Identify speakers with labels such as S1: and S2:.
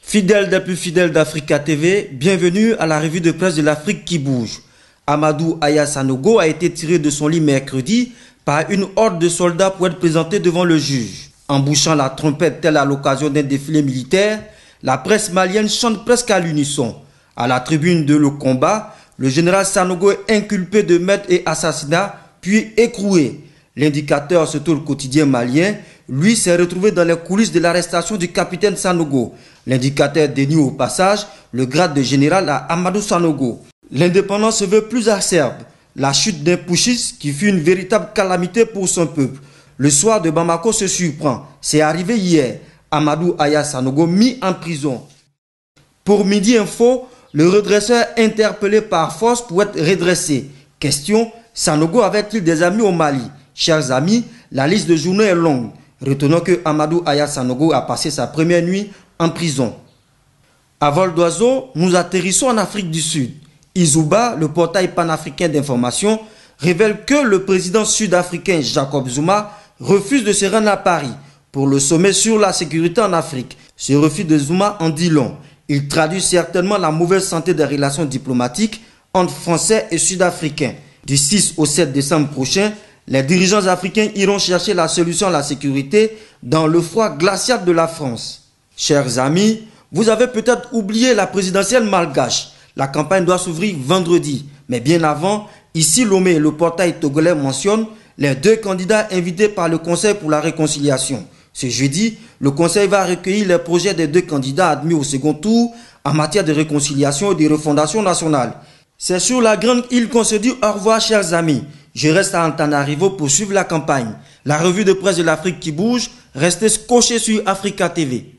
S1: Fidèles des plus fidèles d'Africa TV, bienvenue à la revue de presse de l'Afrique qui bouge. Amadou Aya Sanogo a été tiré de son lit mercredi par une horde de soldats pour être présenté devant le juge. En bouchant la trompette telle à l'occasion d'un défilé militaire, la presse malienne chante presque à l'unisson. À la tribune de Le Combat, le général Sanogo est inculpé de meurtre et assassinat, puis écroué. L'indicateur, surtout le quotidien malien, lui s'est retrouvé dans les coulisses de l'arrestation du capitaine Sanogo. L'indicateur dénie au passage le grade de général à Amadou Sanogo. L'indépendance se veut plus acerbe. La chute d'un putschiste qui fut une véritable calamité pour son peuple. Le soir de Bamako se surprend. C'est arrivé hier. Amadou Aya Sanogo mis en prison. Pour Midi Info, le redresseur interpellé par force pour être redressé. Question, Sanogo avait-il des amis au Mali? Chers amis, la liste de journaux est longue. Retenons que Amadou Aya Sanogo a passé sa première nuit en prison. À vol d'oiseau, nous atterrissons en Afrique du Sud. Izuba, le portail panafricain d'information, révèle que le président sud-africain Jacob Zuma refuse de se rendre à Paris pour le sommet sur la sécurité en Afrique. Ce refus de Zuma en dit long. Il traduit certainement la mauvaise santé des relations diplomatiques entre Français et Sud-Africains. Du 6 au 7 décembre prochain, les dirigeants africains iront chercher la solution à la sécurité dans le froid glacial de la France. Chers amis, vous avez peut-être oublié la présidentielle malgache. La campagne doit s'ouvrir vendredi. Mais bien avant, ici Lomé, le portail togolais mentionne les deux candidats invités par le Conseil pour la réconciliation. Ce jeudi, le Conseil va recueillir les projets des deux candidats admis au second tour en matière de réconciliation et de refondation nationale. C'est sur la grande île qu'on se dit au revoir, chers amis. Je reste à Antananarivo pour suivre la campagne. La revue de presse de l'Afrique qui bouge, restez scotchés sur Africa TV.